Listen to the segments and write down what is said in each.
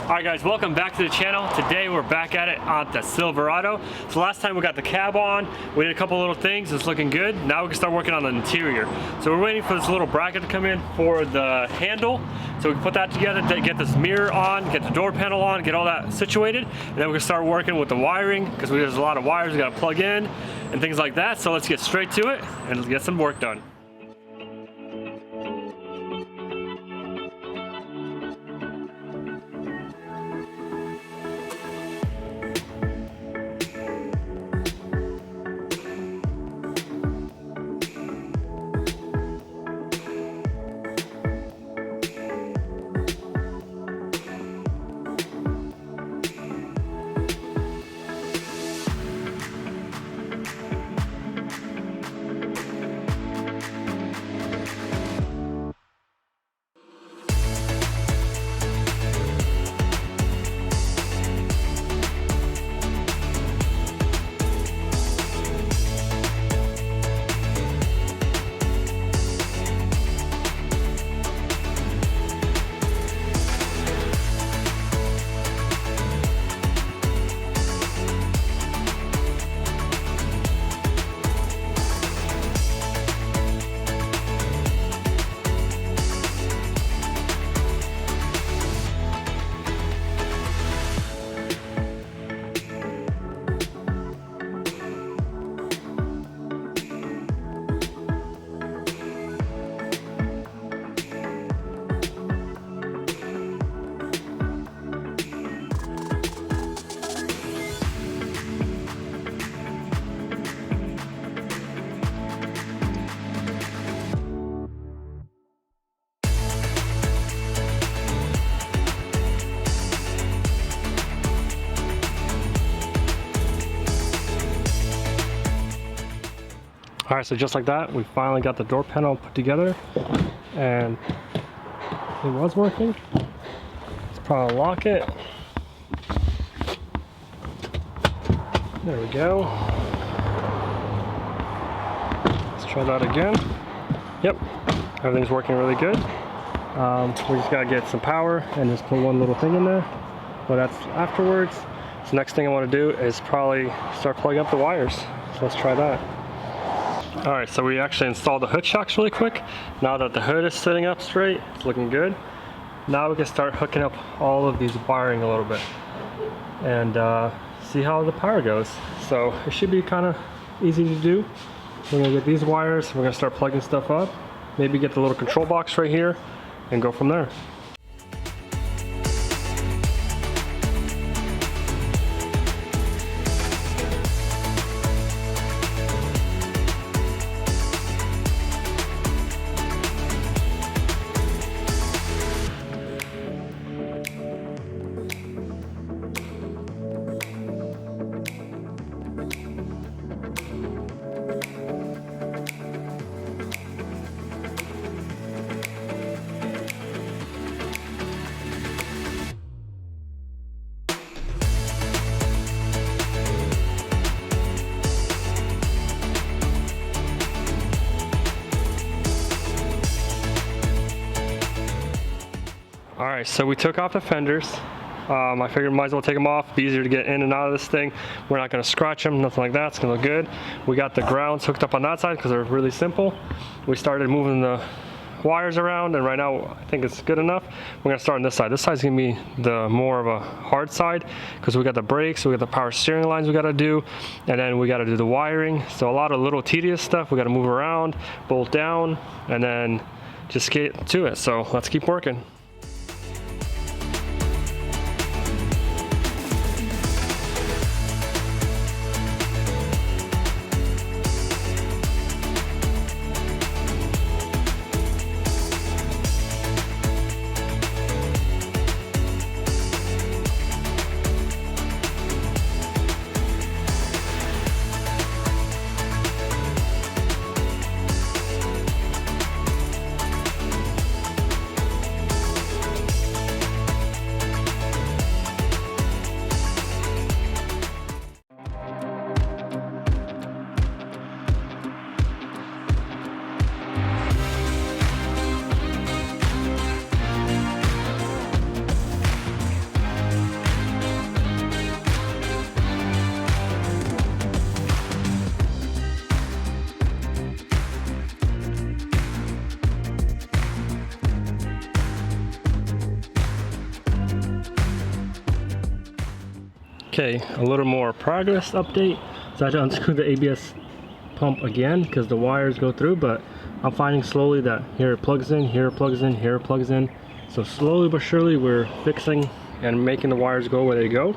Alright guys, welcome back to the channel. Today we're back at it on the Silverado. So last time we got the cab on, we did a couple little things, it's looking good. Now we can start working on the interior. So we're waiting for this little bracket to come in for the handle. So we can put that together to get this mirror on, get the door panel on, get all that situated. And then we can start working with the wiring, because there's a lot of wires we gotta plug in and things like that. So let's get straight to it and let's get some work done. All right, so just like that, we finally got the door panel put together and it was working. Let's probably lock it. There we go. Let's try that again. Yep, everything's working really good. We just gotta get some power and just put one little thing in there, but that's afterwards. So next thing I wanna do is probably start plugging up the wires. So let's try that. All right, so we actually installed the hood shocks really quick. Now that the hood is sitting up straight, it's looking good. Now we can start hooking up all of these wiring a little bit and see how the power goes. So it should be kind of easy to do. We're gonna get these wires, we're gonna start plugging stuff up, maybe get the little control box right here and go from there. Alright, so we took off the fenders. I figured might as well take them off, be easier to get in and out of this thing. We're not going to scratch them, nothing like that, it's going to look good. We got the grounds hooked up on that side because they're really simple. We started moving the wires around and right now I think it's good enough. We're going to start on this side. This side's going to be the more of a hard side because we got the brakes, we got the power steering lines we got to do, and then we got to do the wiring. So a lot of little tedious stuff we got to move around, bolt down, and then just get to it. So let's keep working. Okay, a little more progress update. So I had to unscrew the ABS pump again because the wires go through, but I'm finding slowly that here it plugs in, here it plugs in, here it plugs in. So slowly but surely we're fixing and making the wires go where they go,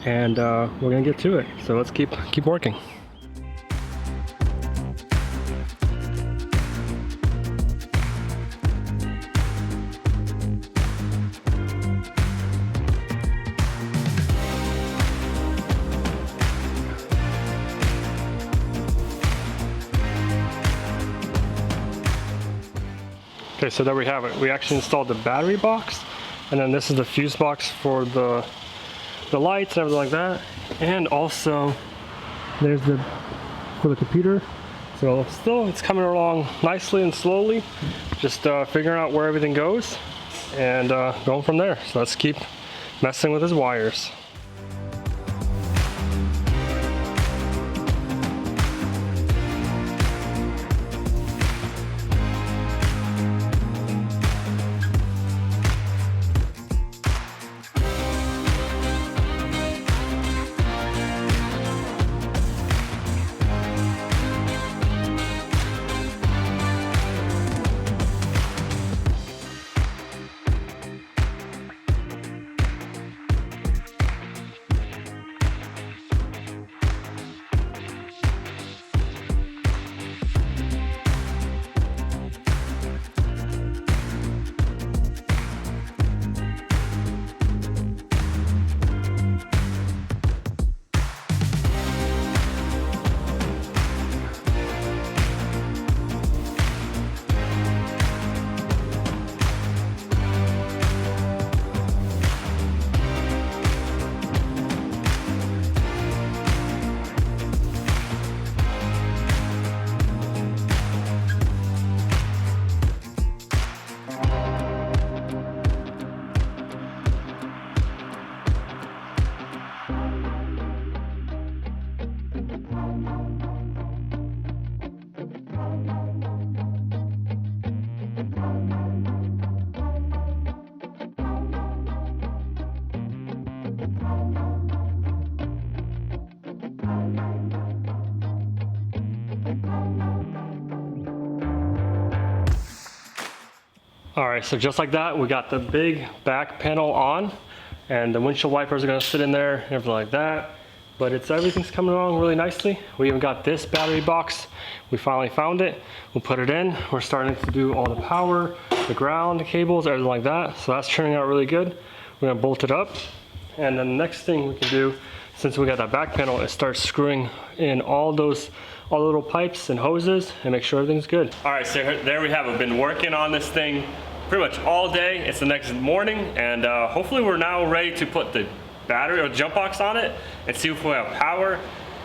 and we're gonna get to it. So let's keep working. Okay, so there we have it. We actually installed the battery box, and then this is the fuse box for the lights and everything like that. And also there's the for the computer. So still it's coming along nicely and slowly, just figuring out where everything goes and going from there. So let's keep messing with his wires. All right, so just like that, we got the big back panel on, and the windshield wipers are gonna sit in there, everything like that. But everything's coming along really nicely. We even got this battery box. We finally found it. We'll put it in. We're starting to do all the power, the ground, the cables, everything like that. So that's turning out really good. We're gonna bolt it up. And then the next thing we can do, since we got that back panel, is start screwing in all the little pipes and hoses and make sure everything's good. All right, so there we have it. We've been working on this thing pretty much all day. It's the next morning, and hopefully we're now ready to put the battery or jump box on it and see if we have power,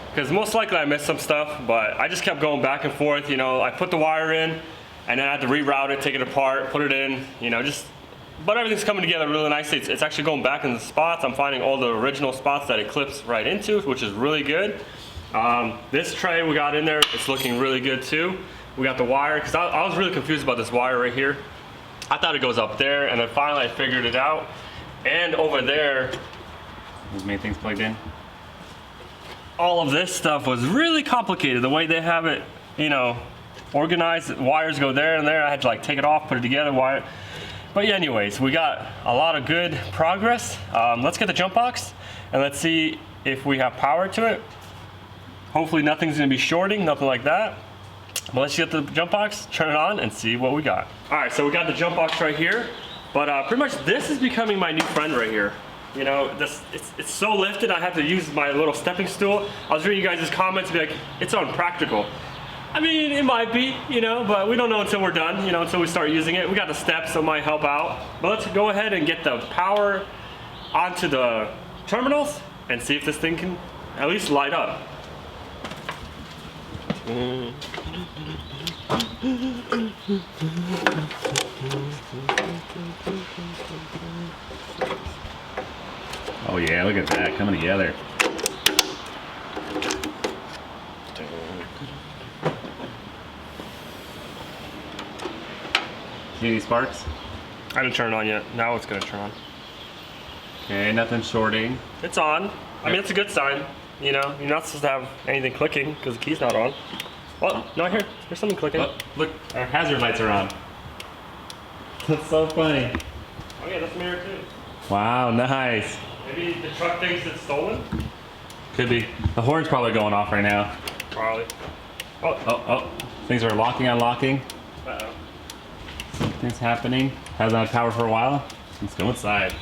because most likely I missed some stuff, but I just kept going back and forth. You know, I put the wire in and then I had to reroute it, take it apart, put it in, you know, but everything's coming together really nicely. It's actually going back in the spots. I'm finding all the original spots that it clips right into, which is really good. This tray we got in there, it's looking really good too. We got the wire, because I was really confused about this wire right here. I thought it goes up there, and then finally I figured it out. And over there, those main things plugged in. All of this stuff was really complicated, the way they have it, you know, organized. Wires go there and there. I had to like take it off, put it together, wire. But yeah, anyways, we got a lot of good progress. Let's get the jump box and let's see if we have power to it. Hopefully nothing's gonna be shorting, nothing like that. But let's get the jump box, turn it on, and see what we got. All right, so we got the jump box right here, but pretty much this is becoming my new friend right here. You know, it's so lifted, I have to use my little stepping stool. I was reading you guys' comments and be like, it's unpractical. I mean, it might be, you know, but we don't know until we're done, you know, until we start using it. We got the steps, so it might help out. But let's go ahead and get the power onto the terminals and see if this thing can at least light up. Oh yeah, look at that coming together. See any sparks? I didn't turn it on yet. Now it's gonna turn on. Okay, nothing shorting. It's on. I mean, it's a good sign. You know, you're not supposed to have anything clicking because the key's not on. Oh, no, here's something clicking. Oh, look, our hazard lights are on. That's so funny. Oh yeah, that's the mirror too. Wow, nice. Maybe the truck thinks it's stolen? Could be. The horn's probably going off right now. Probably. Oh. Things are locking, unlocking. Uh-oh. Something's happening. Hasn't had power for a while. Let's go inside.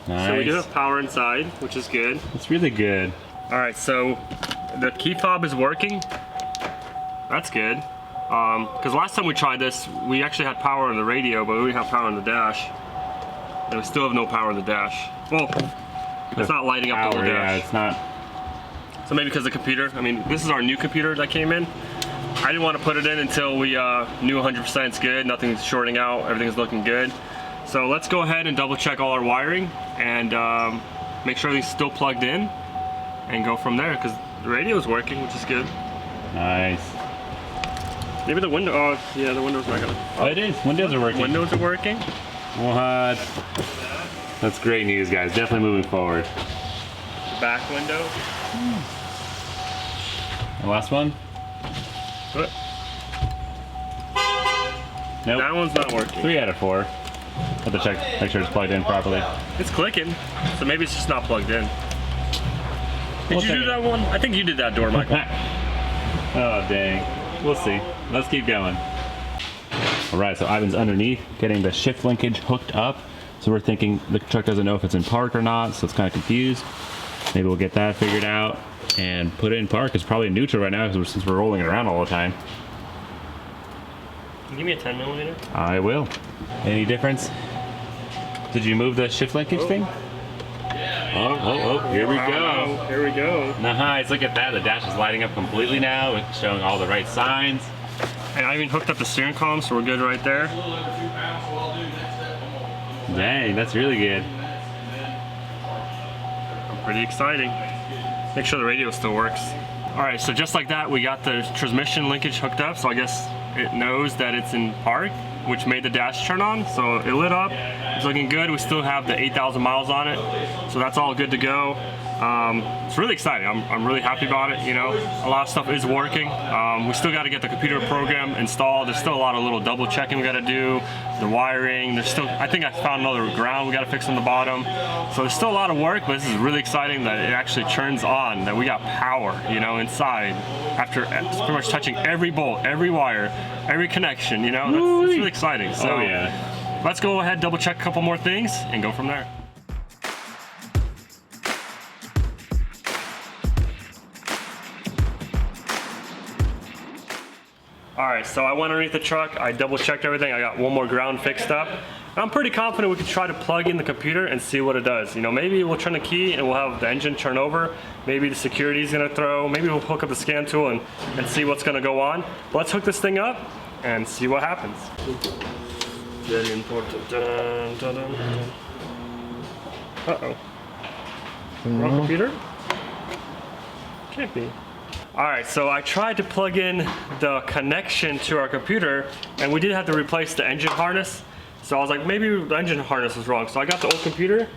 Nice. So we do have power inside, which is good. It's really good. All right, so the key fob is working. That's good. Because last time we tried this, we actually had power on the radio, but we didn't have power on the dash. And we still have no power on the dash. Well, it's not lighting up the whole dash. Yeah, it's not. So maybe because the computer, I mean, this is our new computer that came in. I didn't want to put it in until we knew 100% it's good, nothing's shorting out, everything's looking good. So let's go ahead and double check all our wiring and make sure everything's still plugged in and go from there, because the radio is working, which is good. Nice. Maybe the window, oh yeah, the window's not gonna. Oh, it is. Windows are working. Windows are working. What? That's great news, guys. Definitely moving forward. Back window. The last one? What? Nope. That one's not working. 3 out of 4. Have to check, make sure it's plugged in properly. It's clicking, so maybe it's just not plugged in. Did We'll you do check that one? I think you did that door, Michael. Oh, dang. We'll see. Let's keep going. All right, so Ivan's underneath, getting the shift linkage hooked up. So we're thinking the truck doesn't know if it's in park or not, so it's kind of confused. Maybe we'll get that figured out and put it in park. It's probably neutral right now since we're rolling it around all the time. Can you give me a 10mm? I will. Any difference? Did you move the shift linkage thing? Oh, here we go. Here we go. Nice, look at that. The dash is lighting up completely now. It's showing all the right signs. And I even hooked up the steering column, so we're good right there. Dang, that's really good. Pretty exciting. Make sure the radio still works. All right, so just like that, we got the transmission linkage hooked up, so I guess it knows that it's in park, which made the dash turn on. So it lit up, it's looking good. We still have the 8,000 miles on it, so that's all good to go. It's really exciting. I'm really happy about it. You know, a lot of stuff is working. We still got to get the computer program installed. There's still a lot of little double checking we got to do. The wiring. There's still. I think I found another ground we got to fix on the bottom. So there's still a lot of work, but this is really exciting that it actually turns on. That we got power. You know, inside after pretty much touching every bolt, every wire, every connection. You know, that's really exciting. So Oh yeah. let's go ahead, double check a couple more things, and go from there. All right, so I went underneath the truck, I double checked everything, I got one more ground fixed up. I'm pretty confident we could try to plug in the computer and see what it does. You know, maybe we'll turn the key and we'll have the engine turn over. Maybe the security's gonna throw. Maybe we'll hook up the scan tool and see what's gonna go on. But let's hook this thing up and see what happens. Very important. Dun, dun, dun, dun. Uh-oh. Wrong computer? Can't be. Alright, so I tried to plug in the connection to our computer, and we did have to replace the engine harness. So I was like, maybe the engine harness was wrong. So I got the old computer,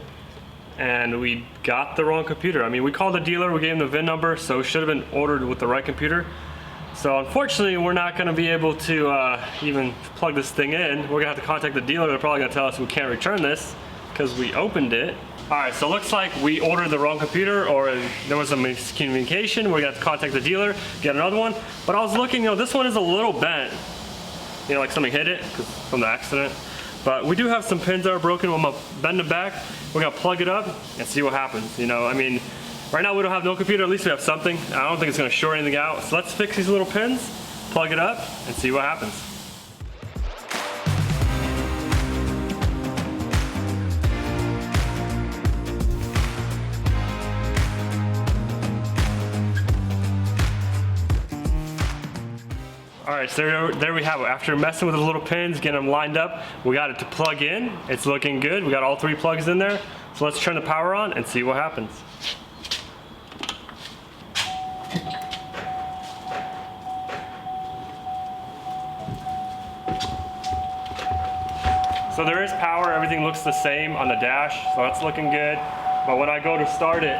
and we got the wrong computer. I mean, we called the dealer, we gave him the VIN number, so it should have been ordered with the right computer. So unfortunately, we're not going to be able to even plug this thing in. We're going to have to contact the dealer. They're probably going to tell us we can't return this because we opened it. Alright, so it looks like we ordered the wrong computer, or there was some miscommunication. We're going to have to contact the dealer, get another one. But I was looking, you know, this one is a little bent. You know, like something hit it from the accident. But we do have some pins that are broken. I'm going to bend them back. We're going to plug it up and see what happens. You know, I mean, right now we don't have no computer. At least we have something. I don't think it's going to short anything out. So let's fix these little pins, plug it up, and see what happens. Alright, so there we have it. After messing with the little pins, getting them lined up, we got it to plug in. It's looking good. We got all three plugs in there. So let's turn the power on and see what happens. So there is power, everything looks the same on the dash, so that's looking good. But when I go to start it,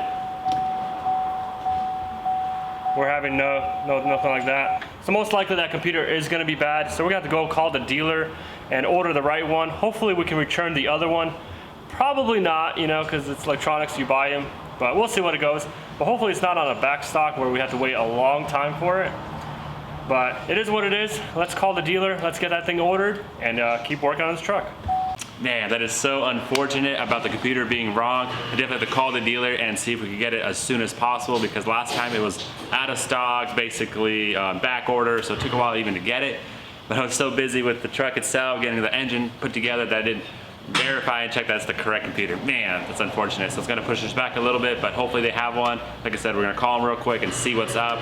we're having nothing like that. So most likely that computer is gonna be bad. So we're gonna have to go call the dealer and order the right one. Hopefully we can return the other one. Probably not, you know, because it's electronics, you buy them. But we'll see what it goes. But hopefully it's not on a back stock where we have to wait a long time for it. But it is what it is. Let's call the dealer, let's get that thing ordered, and keep working on this truck. Man, that is so unfortunate about the computer being wrong. I definitely have to call the dealer and see if we can get it as soon as possible, because last time it was out of stock, basically back order, so it took a while even to get it. But I was so busy with the truck itself, getting the engine put together, that I didn't verify and check that's the correct computer. Man, that's unfortunate. So it's gonna push us back a little bit, but hopefully they have one. Like I said, we're gonna call them real quick and see what's up.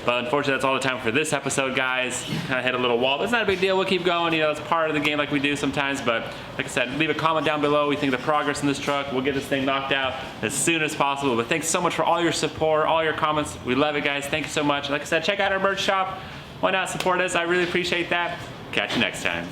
But unfortunately, that's all the time for this episode, guys. Kind of hit a little wall, but it's not a big deal. We'll keep going. You know, it's part of the game like we do sometimes. But like I said, leave a comment down below. We think the progress in this truck. We'll get this thing knocked out as soon as possible. But thanks so much for all your support, all your comments. We love it, guys. Thank you so much. Like I said, check out our merch shop. Why not support us? I really appreciate that. Catch you next time.